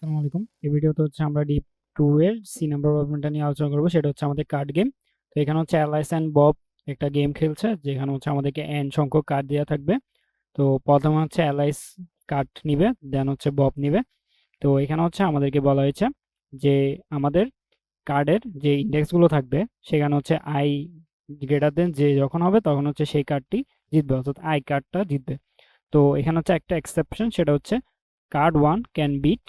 আসসালামু আলাইকুম। এই ভিডিওতে হচ্ছে আমরা ডিপ 2 এর সি নাম্বার প্রবলেমটা নিয়ে আলোচনা করব। সেটা হচ্ছে আমাদের কার্ড গেম। তো এখানে হচ্ছে অ্যালাইস অ্যান্ড বব একটা গেম খেলছে, যেখানে হচ্ছে আমাদেরকে এন সংখ্যক কার্ড দেওয়া থাকবে। তো প্রথমে হচ্ছে অ্যালাইস কার্ড নিবে, দেন হচ্ছে বব নিবে। তো এখানে হচ্ছে আমাদেরকে বলা হয়েছে যে আমাদের কার্ডের যে ইন্ডেক্সগুলো থাকবে, সেখানে হচ্ছে আই গ্রেটার দেন যে যখন হবে তখন হচ্ছে সেই কার্ডটি জিতবে, অর্থাৎ আই কার্ডটা জিতবে। তো এখানে হচ্ছে একটা এক্সেপশন, সেটা হচ্ছে card one can bit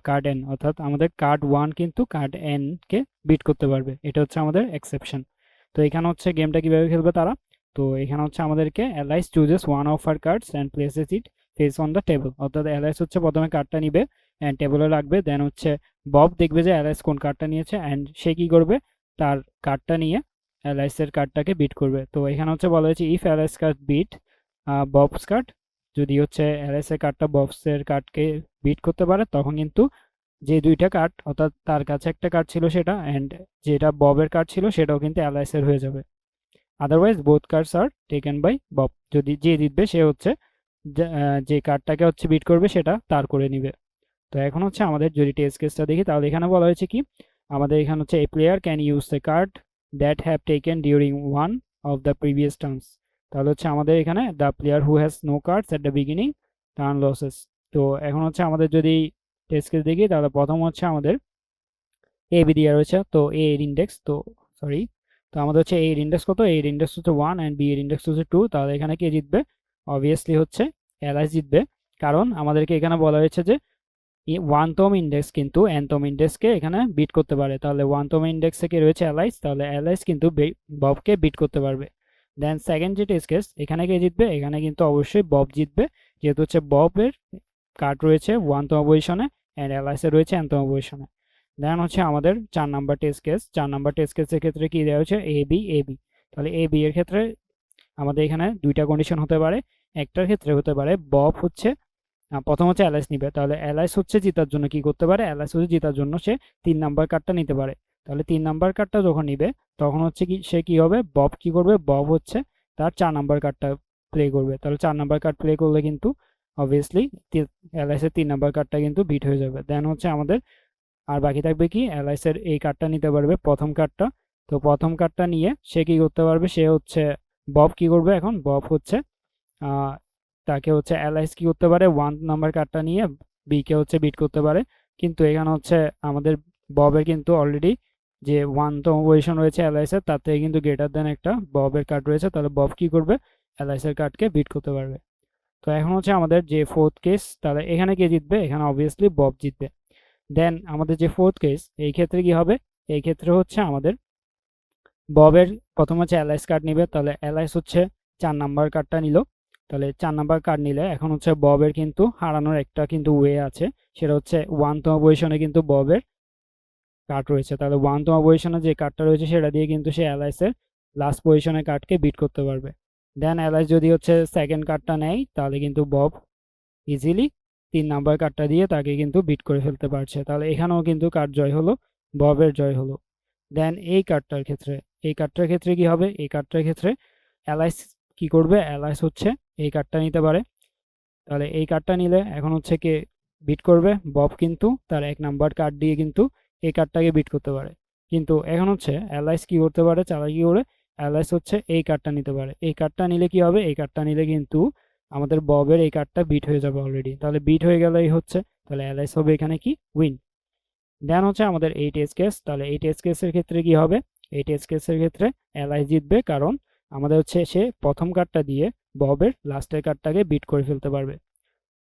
card N, অর্থাৎ আমাদের কার্ড ওয়ান কিন্তু কার্ড এন কে বিট করতে পারবে। এটা হচ্ছে আমাদের এক্সেপশন। তো এখানে হচ্ছে গেমটা কিভাবে খেলবে তারা। তো এখানে হচ্ছে আমাদেরকে Alice chooses one of her cards and places it face on the table, অর্থাৎ অ্যালাইস হচ্ছে প্রথমে কার্ডটা নিবে অ্যান্ড টেবলে রাখবে। দেন হচ্ছে বব দেখবে যে অ্যালাইস কোন কার্ডটা নিয়েছে, অ্যান্ড সে কি করবে, তার কার্ডটা নিয়ে অ্যালাইসের কার্ডটাকে বিট করবে। তো এখানে হচ্ছে বলা হয়েছে if Alice card beat Bob's card, যদি হচ্ছে অ্যালেক্স এর কার্ডটা বক্সের কার্ডকে বিট করতে পারে, তখন কিন্তু যে দুইটা কার্ড, অর্থাৎ তার কাছে একটা কার্ড ছিল সেটা, অ্যান্ড যেটা ববের কার্ড ছিল সেটাও কিন্তু অ্যালাইস এর হয়ে যাবে। Otherwise both cards are taken by Bob, যদি যে জিতবে সে হচ্ছে যে কার্ডটাকে হচ্ছে বিট করবে সেটা তার করে নিবে। তো এখন হচ্ছে আমাদের যদি টেস্ট কেসটা দেখি, তাহলে এখানে বলা হয়েছে কি, আমাদের এখানে হচ্ছে a player can use the card that have taken during one of the previous turns. তাহলে হচ্ছে আমাদের এখানে the player who has no cards at the beginning turn loses. তো এখন হচ্ছে আমাদের যদি টেস্ট কেস দেখি, তাহলে প্রথম হচ্ছে আমাদের এ বি দেওয়া রয়েছে। তো এ এর ইন্ডেক্স, তো সরি, তো আমাদের হচ্ছে এ এর ইন্ডেক্স কত, এ এর ইন্ডেক্স হচ্ছে 1 অ্যান্ড বি এর ইন্ডেক্স হচ্ছে 2। তাহলে এখানে কে জিতবে? অবভিয়াসলি হচ্ছে এলআইস জিতবে, কারণ আমাদেরকে এখানে বলা হয়েছে যে ওয়ানতম ইন্ডেক্স কিন্তু এনতম ইন্ডেক্সকে এখানে বিট করতে পারে। তাহলে ওয়ানতম ইন্ডেক্স থেকে রয়েছে অ্যালাইস, তাহলে অ্যালাইস কিন্তু ববকে বিট করতে পারবে। দেন সেকেন্ড যে টেস্ট কেস, এখানে কে জিতবে? এখানে কিন্তু অবশ্যই বব জিতবে, যেহেতু হচ্ছে ববের কার্ড রয়েছে ওয়ানতম পজিশনে অ্যান্ড অ্যালাইসের রয়েছে এনতম পজিশনে। দেন হচ্ছে আমাদের 4 number test case. 4 number test কেসের ক্ষেত্রে কি দেওয়া হচ্ছে? A B A B. তাহলে এ বি এর ক্ষেত্রে আমাদের এখানে দুইটা কন্ডিশন হতে পারে। একটার ক্ষেত্রে হতে পারে বব হচ্ছে প্রথম হচ্ছে অ্যালাইস নিবে, তাহলে অ্যালাইস হচ্ছে জেতার জন্য কি করতে পারে, অ্যালাইস হচ্ছে জেতার জন্য সে 3 নাম্বার কার্ডটা নিতে পারে। তাহলে 3 নাম্বার কার্ডটা যখন নিবে, তখন হচ্ছে কি সে কি হবে, বব কি করবে, বব হচ্ছে তার 4 নাম্বার কার্ডটা প্লে করবে। তাহলে 4 নাম্বার কার্ড প্লে করলে কিন্তু অবভিয়াসলি অ্যালাইসের 3 নাম্বার কার্ডটা কিন্তু বিট হয়ে যাবে। দেন হচ্ছে আমাদের আর বাকি থাকবে কি, অ্যালাইসের এই কার্ডটা নিতে পারবে, প্রথম কার্ডটা। তো প্রথম কার্ডটা নিয়ে সে কি করতে পারবে, সে হচ্ছে বব কি করবে, এখন বব হচ্ছে আহ, তাকে হচ্ছে অ্যালাইস কি করতে পারে, 1 নাম্বার কার্ডটা নিয়ে বি কে হচ্ছে বিট করতে পারে। কিন্তু এখানে হচ্ছে আমাদের ববের কিন্তু অলরেডি যে 1তম পজিশন রয়েছে অ্যালাইসের, তার থেকে কিন্তু গ্রেটার দেন একটা ববের কার্ড রয়েছে, তাহলে বব কি করবে, অ্যালাইসের কার্ডকে বিট করতে পারবে। তো এখন হচ্ছে আমাদের যে ফোর্থ কেস, তাহলে এখানে কে জিতবে? এখানে অবভিয়াসলি বব জিতবে। দেন আমাদের যে ফোর্থ কেস, এই ক্ষেত্রে কি হবে, এই ক্ষেত্রে হচ্ছে আমাদের ববের প্রথম হচ্ছে অ্যালাইস কার্ড নিবে, তাহলে অ্যালাইস হচ্ছে 4 নাম্বার কার্ডটা নিল। তাহলে 4 নাম্বার কার্ড নিলে এখন হচ্ছে ববের কিন্তু হারানোর একটা কিন্তু ওয়ে আছে, সেটা হচ্ছে ওয়ানতম পজিশনে কিন্তু ববের কার্ড রয়েছে। তাহলে ওয়ানতম পজিশনে যে কার্ডটা রয়েছে সেটা দিয়ে কিন্তু সে অ্যালাইসের লাস্ট পজিশনের কার্ডকে বিট করতে পারবে। দেন অ্যালাইস যদি হচ্ছে সেকেন্ড কার্ডটা নেয়, তাহলে কিন্তু বব ইজিলি 3 নাম্বার কার্ডটা দিয়ে তাকে কিন্তু বিট করে ফেলতে পারছে। তাহলে এখানেও কিন্তু কার্ড জয় হলো, ববের জয় হলো। দেন এই কার্ডটার ক্ষেত্রে কি হবে, এই কার্ডটার ক্ষেত্রে অ্যালাইস কি করবে, অ্যালাইস হচ্ছে এই কার্ডটা নিতে পারে। তাহলে এই কার্ডটা নিলে এখন হচ্ছে কে বিট করবে, বব কিন্তু তার 1 নাম্বার কার্ড দিয়ে কিন্তু এই কার্ডটাকে বিট করতে পারে। কিন্তু এখন হচ্ছে অ্যালাইস কি করতে পারে, চালাকি করে অ্যালাইস হচ্ছে এই কার্ডটা নিতে পারে। এই কার্ডটা নিলে কি হবে, এই কার্ডটা নিলে কিন্তু আমাদের ববের এই কার্ডটা বিট হয়ে যাবে অলরেডি। তাহলে বিট হয়ে গেলেই হচ্ছে, তাহলে অ্যালাইস হবে এখানে কি উইন। দেন হচ্ছে আমাদের এই টেস্ট কেস। তাহলে এই টেস্ট কেসের ক্ষেত্রে কি হবে, এই টেস্ট কেসের ক্ষেত্রে অ্যালাই জিতবে, কারণ আমাদের হচ্ছে সে প্রথম কার্ডটা দিয়ে ববের লাস্টের কার্ডটাকে বিট করে ফেলতে পারবে।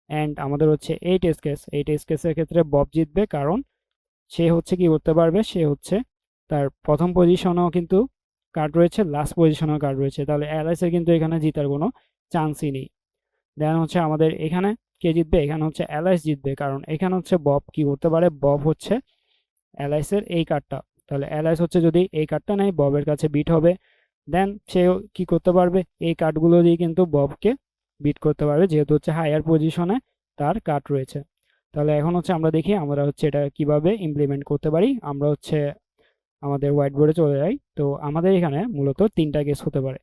অ্যান্ড আমাদের হচ্ছে এই টেস্ট কেস, এই টেস্ট কেসের ক্ষেত্রে বব জিতবে, কারণ সে হচ্ছে কি করতে পারবে, সে হচ্ছে তার প্রথম পজিশনেও কিন্তু কার্ড রয়েছে, লাস্ট পজিশনেও কার্ড রয়েছে। তাহলে অ্যালাইসের কিন্তু এখানে জিতার কোনো চান্সই নেই। দেন হচ্ছে আমাদের এখানে কে জিতবে, এখানে হচ্ছে অ্যালাইস জিতবে, কারণ এখানে হচ্ছে বব কি করতে পারে, বব হচ্ছে অ্যালাইসের এই কার্ডটা, তাহলে অ্যালাইস হচ্ছে যদি এই কার্ডটা নেয় ববের কাছে বিট হবে। দেন সে কি করতে পারবে, এই কার্ডগুলো দিয়ে কিন্তু ববকে বিট করতে পারবে, যেহেতু হচ্ছে হায়ার পজিশনে তার কার্ড রয়েছে। তাহলে এখন হচ্ছে আমরা দেখি আমরা হচ্ছে এটা কিভাবে ইমপ্লিমেন্ট করতে পারি। আমরা হচ্ছে আমাদের হোয়াইট বোর্ডে চলে যাই। তো আমাদের এখানে মূলত 3টা কেস হতে পারে।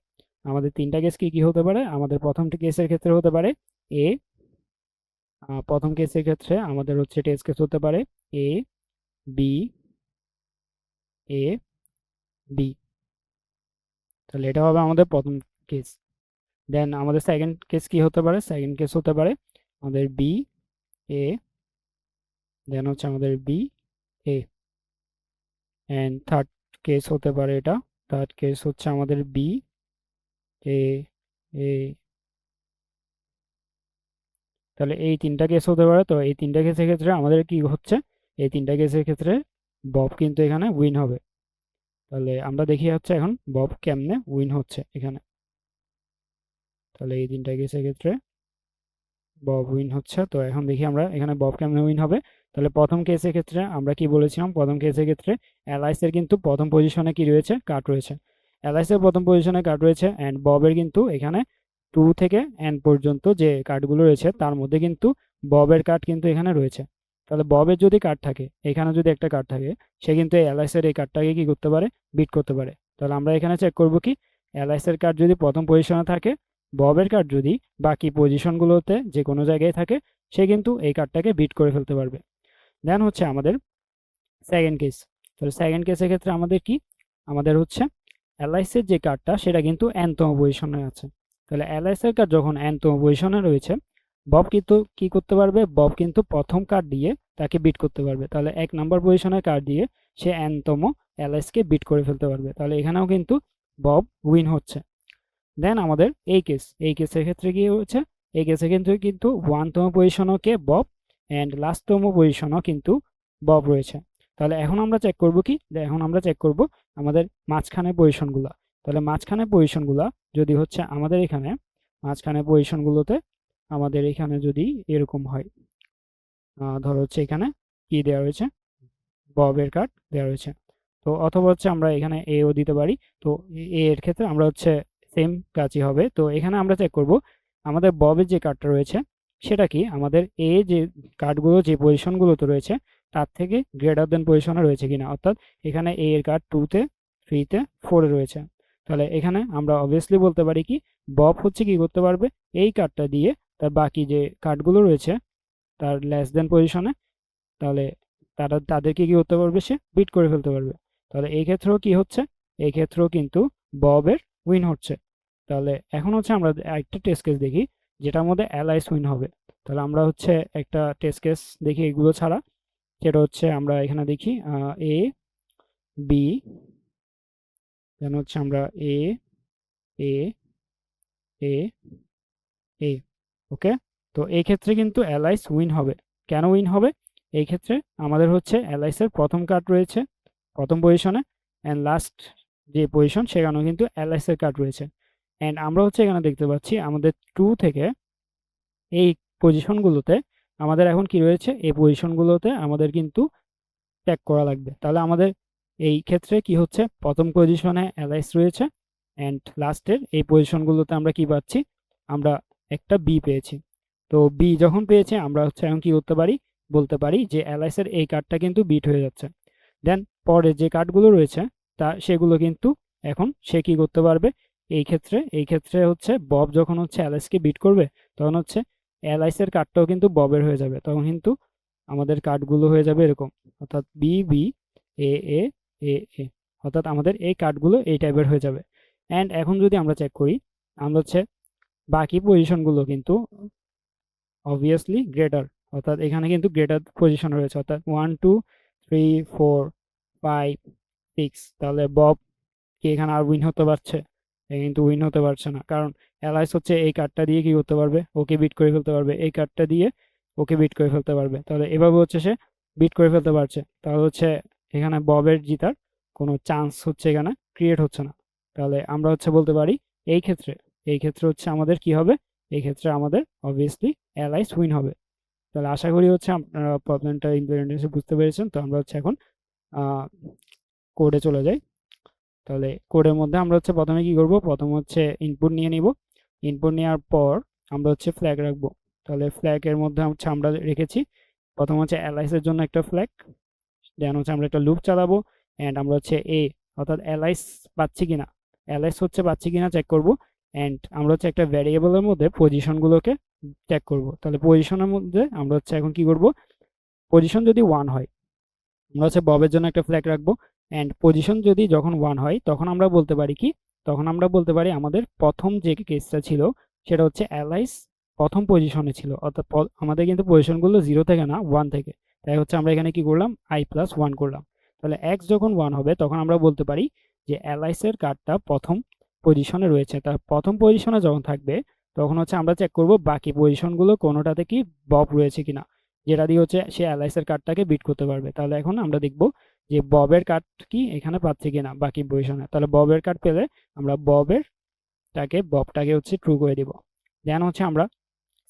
আমাদের 3টা কেস কি কি হতে পারে, আমাদের প্রথম কেসের ক্ষেত্রে হতে পারে এ, প্রথম কেসের ক্ষেত্রে আমাদের হচ্ছে টেস্ট কেস হতে পারে এ বি এ বি, তাহলে এটা হবে আমাদের প্রথম কেস। দেন আমাদের সেকেন্ড কেস কি হতে পারে, সেকেন্ড কেস হতে পারে আমাদের বি এ, দেন হচ্ছে আমাদের B A, and third case হতে পারে এটা, থার্ড কেস হচ্ছে আমাদের বি এ এ। তাহলে এই তিনটা কেস হতে পারে। তো এই তিনটা কেসের ক্ষেত্রে আমাদের কি হচ্ছে, এই তিনটা কেসের ক্ষেত্রে বব কিন্তু এখানে উইন হবে। তাহলে আমরা দেখি হচ্ছে এখন বব কেমনে উইন হচ্ছে এখানে। তাহলে এই তিনটা কেসের ক্ষেত্রে বব উইন হচ্ছে। তো এখন দেখি আমরা এখানে বব কেমনে উইন হবে। তাহলে প্রথম কেসের ক্ষেত্রে আমরা কি বলেছিলাম, প্রথম কেসের ক্ষেত্রে অ্যালাইসের কিন্তু প্রথম পজিশনে কি রয়েছে, কার্ড রয়েছে। অ্যালাইসের প্রথম পজিশনে কার্ড রয়েছে, অ্যান্ড ববের কিন্তু এখানে 2 থেকে এন পর্যন্ত যে কার্ডগুলো রয়েছে তার মধ্যে কিন্তু ববের কার্ড কিন্তু এখানে রয়েছে। তাহলে ববের যদি কার্ড থাকে, এখানে যদি একটা কার্ড থাকে, সে কিন্তু এই অ্যালাইসের এই কার্ডটাকে কি করতে পারে, বিট করতে পারে। তাহলে আমরা এখানে চেক করব কি, অ্যালাইসের কার্ড যদি প্রথম পজিশনে থাকে, ববের কার্ড যদি বাকি পজিশনগুলোতে যে কোনো জায়গায় থাকে, সে কিন্তু এই কার্ডটাকে বিট করে ফেলতে পারবে। দেন হচ্ছে আমাদের সেকেন্ড কেস। তাহলে সেকেন্ড কেসের ক্ষেত্রে আমাদের কি, আমাদের হচ্ছে অ্যালাইসের যে কার্ডটা সেটা কিন্তু এনতম পজিশনে আছে। তাহলে অ্যালাইসের কার্ড যখন এনতম পজিশনে রয়েছে, বব কিন্তু কি করতে পারবে, বব কিন্তু প্রথম কার্ড দিয়ে তাকে বিট করতে পারবে। তাহলে 1 নম্বর পজিশনের কার্ড দিয়ে সে এনতম অ্যালাইসকে বিট করে ফেলতে পারবে। তাহলে এখানেও কিন্তু বব উইন হচ্ছে। দেন আমাদের এই কেস, এই কেসের ক্ষেত্রে কি হচ্ছে, এই কেসে কিন্তু 1তম পজিশনও কে বব, অ্যান্ড লাস্টতম পজিশনও কিন্তু বব রয়েছে। তাহলে এখন আমরা চেক করব কি, এখন আমরা চেক করব আমাদের মাঝখানে পজিশনগুলো। তাহলে মাঝখানে পজিশনগুলো যদি হচ্ছে আমাদের এখানে, মাঝখানে পজিশনগুলোতে আমাদের এখানে যদি এরকম হয়, ধরো হচ্ছে এখানে কি দেওয়া রয়েছে, ববের কার্ড দেওয়া রয়েছে। তো অথবা হচ্ছে আমরা এখানে এও দিতে পারি। তো এ এর ক্ষেত্রে আমরা হচ্ছে সেম কাজই হবে। তো এখানে আমরা চেক করব আমাদের ববের যে কার্ডটা রয়েছে সেটা কি আমাদের এ যে কার্ডগুলো যে পজিশনগুলোতে রয়েছে তার থেকে গ্রেটার দেন পজিশনে রয়েছে কিনা, অর্থাৎ এখানে এ এর কার্ড 2-তে 3-তে 4-এ রয়েছে। তাহলে এখানে আমরা অবভিয়াসলি বলতে পারি কি, বব হচ্ছে কি করতে পারবে, এই কার্ডটা দিয়ে তার বাকি যে কার্ডগুলো রয়েছে তার লেস দেন পজিশনে, তাহলে তাদেরকে কি করতে পারবে, সে বিট করে ফেলতে পারবে। তাহলে এই ক্ষেত্রেও কি হচ্ছে, এই ক্ষেত্রেও কিন্তু ববের উইন হচ্ছে। তাহলে এখন হচ্ছে আমরা একটা টেস্ট কেস দেখি যেটার মধ্যে অ্যালাইস উইন হবে। তাহলে আমরা হচ্ছে একটা টেস্ট কেস দেখি এগুলো ছাড়া, যেটা হচ্ছে আমরা এখানে দেখি এ বি, দেন হচ্ছে আমরা এ এ এ এ, ওকে। তো এই ক্ষেত্রে কিন্তু অ্যালাইস উইন হবে। কেন উইন হবে, এই ক্ষেত্রে আমাদের হচ্ছে অ্যালাইসের প্রথম কার্ড রয়েছে প্রথম পজিশনে, অ্যান্ড লাস্ট যে পজিশন সেখানেও কিন্তু অ্যালাইসের কার্ড রয়েছে। অ্যান্ড আমরা হচ্ছে এখানে দেখতে পাচ্ছি আমাদের 2 থেকে এই পজিশনগুলোতে আমাদের এখন কি রয়েছে, এই পজিশনগুলোতে আমাদের কিন্তু ট্যাগ করা লাগবে। তাহলে আমাদের এই ক্ষেত্রে কি হচ্ছে, প্রথম পজিশনে অ্যালাইস রয়েছে, অ্যান্ড লাস্টের এই পজিশনগুলোতে আমরা কি পাচ্ছি, আমরা একটা বি পেয়েছি। তো বি যখন পেয়েছি আমরা হচ্ছে এখন কি করতে পারি, বলতে পারি যে অ্যালাইসের এই কার্ডটা কিন্তু বিট হয়ে যাচ্ছে। দেন পরে যে কার্ডগুলো রয়েছে তা সেগুলো কিন্তু এখন সে কি করতে পারবে, এই ক্ষেত্রে হচ্ছে বব যখন হচ্ছে অ্যালাইসকে বিট করবে, তখন হচ্ছে অ্যালাইসের কার্ডটাও কিন্তু ববের হয়ে যাবে। তখন কিন্তু আমাদের কার্ডগুলো হয়ে যাবে এরকম, অর্থাৎ বি বি এ এ এ এ, অর্থাৎ আমাদের এই কার্ডগুলো এই টাইপের হয়ে যাবে। অ্যান্ড এখন যদি আমরা চেক করি, আমরা হচ্ছে বাকি পজিশনগুলো কিন্তু অবভিয়াসলি গ্রেটার, অর্থাৎ এখানে কিন্তু গ্রেটার পজিশন রয়েছে, অর্থাৎ 1 2 3 4 5 6। তাহলে বব কি এখানে আর উইন হতে পারছে, এ কিন্তু উইন হতে পারছে না, কারণ অ্যালাইস হচ্ছে এই কার্ডটা দিয়ে কি করতে পারবে, ওকে বিট করে ফেলতে পারবে, এই কার্ডটা দিয়ে ওকে বিট করে ফেলতে পারবে। তাহলে এভাবে হচ্ছে সে বিট করে ফেলতে পারছে। তাহলে হচ্ছে এখানে ববের জিতার কোনো চান্স হচ্ছে এখানে ক্রিয়েট হচ্ছে না। তাহলে আমরা হচ্ছে বলতে পারি এই ক্ষেত্রে, এই ক্ষেত্রে হচ্ছে আমাদের কি হবে, এই ক্ষেত্রে আমাদের অবভিয়াসলি অ্যালাইস উইন হবে। তাহলে আশা করি হচ্ছে আপনারা প্রবলেমটা ইমপ্লিমেন্টেশন বুঝতে পেরেছেন। তো আমরা হচ্ছে এখন কোডে চলে যাই। তাহলে কোডের মধ্যে আমরা হচ্ছে প্রথমে কি করব, প্রথম হচ্ছে ইনপুট নিয়ে নিব। ইনপুট নেওয়ার পর আমরা হচ্ছে ফ্ল্যাগ রাখবো। তাহলে ফ্ল্যাগের মধ্যে হচ্ছে আমরা রেখেছি প্রথম হচ্ছে অ্যালাইসের জন্য একটা ফ্ল্যাগ, দেন হচ্ছে আমরা একটা লুপ চালাবো, অ্যান্ড আমরা হচ্ছে অর্থাৎ অ্যালাইস পাচ্ছি কিনা, অ্যালাইস হচ্ছে পাচ্ছি কিনা চেক করব। অ্যান্ড আমরা হচ্ছে একটা ভ্যারিয়েবলের মধ্যে পজিশনগুলোকে চেক করব। তাহলে পজিশনের মধ্যে আমরা হচ্ছে এখন কি করব, পজিশন যদি 1 হয় আমরা হচ্ছে ববের জন্য একটা ফ্ল্যাগ রাখবো। অ্যান্ড পজিশন যদি যখন 1 হয় তখন আমরা বলতে পারি কি, তখন আমরা বলতে পারি আমাদের প্রথম যে কেসটা ছিল সেটা হচ্ছে অ্যালাইস প্রথম পজিশনে ছিল, অর্থাৎ আমাদের কিন্তু পজিশনগুলো 0 থেকে না 1 থেকে। তাই হচ্ছে আমরা এখানে কি করলাম, i+1 করলাম। তাহলে এক্স যখন 1 হবে তখন আমরা বলতে পারি যে অ্যালাইসের কার্ডটা প্রথম পজিশনে রয়েছে। তার প্রথম পজিশনে যখন থাকবে তখন হচ্ছে আমরা চেক করব বাকি পজিশনগুলো কোনোটাতে কি বব রয়েছে কিনা, যেটা দিয়ে হচ্ছে সে অ্যালাইসের কার্ডটাকে বিট করতে পারবে। তাহলে এখন আমরা দেখব যে ববের কার্ড কি এখানে পাচ্ছে কিনা বাকি পজিশনে। তাহলে ববের কার্ড পেলে আমরা ববটাকে হচ্ছে ট্রু করে দিব। দেন হচ্ছে আমরা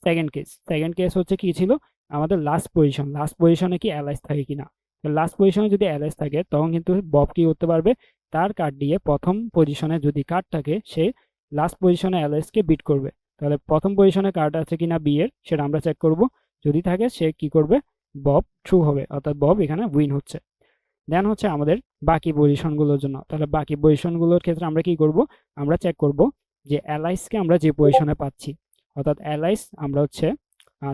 সেকেন্ড কেস হচ্ছে কি ছিল, আমাদের লাস্ট পজিশনে কি অ্যালাইস থাকে কিনা। লাস্ট পজিশনে যদি অ্যালাইস থাকে তখন কিন্তু বব কি করতে পারবে, তার কার্ড দিয়ে প্রথম পজিশনে যদি কার্ড থাকে সে লাস্ট পজিশনে অ্যালাইসকে বিট করবে। তাহলে প্রথম পজিশনে কার্ড আছে কিনা বি এর সেটা আমরা চেক করব, যদি থাকে সে কি করবে, বব ট্রু হবে, অর্থাৎ বব এখানে উইন হচ্ছে। দেন হচ্ছে আমাদের বাকি পজিশনগুলোর জন্য, তাহলে বাকি পজিশনগুলোর ক্ষেত্রে আমরা কি করব, আমরা চেক করব যে অ্যালাইসকে আমরা যে পজিশনে পাচ্ছি, অর্থাৎ অ্যালাইস আমরা হচ্ছে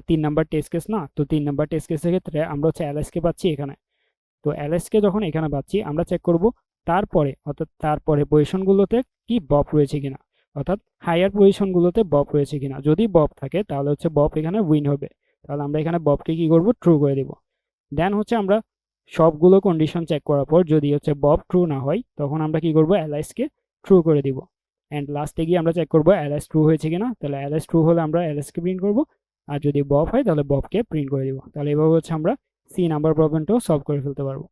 3 নাম্বার টেস্ট কেস না, তো 3 নাম্বার টেস্ট কেসের ক্ষেত্রে আমরা হচ্ছে অ্যালাইসকে পাচ্ছি এখানে। তো অ্যালাইসকে যখন এখানে পাচ্ছি আমরা চেক করব তারপরে পজিশনগুলোতে কি বব রয়েছে কিনা, অর্থাৎ হায়ার পজিশনগুলোতে বব রয়েছে কিনা। যদি বব থাকে তাহলে হচ্ছে বব এখানে উইন হবে। তাহলে আমরা এখানে ববকে কি করব, ট্রু করে দেব। দেন হচ্ছে আমরা সবগুলো কন্ডিশন চেক করার পর যদি হচ্ছে বব ট্রু না হয় তখন আমরা কি করব, অ্যালাইসকে ট্রু করে দিব। অ্যান্ড লাস্টে গিয়ে আমরা চেক করব অ্যালাইস ট্রু হয়েছে কিনা। তাহলে অ্যালাইস ট্রু হলে আমরা অ্যালাইসকে প্রিন্ট করব, আর যদি বব হয় তাহলে ববকে প্রিন্ট করে দিব। তাহলে এভাবে হচ্ছে আমরা সি নাম্বার প্রবলেমটাও সলভ করে ফেলতে পারবো।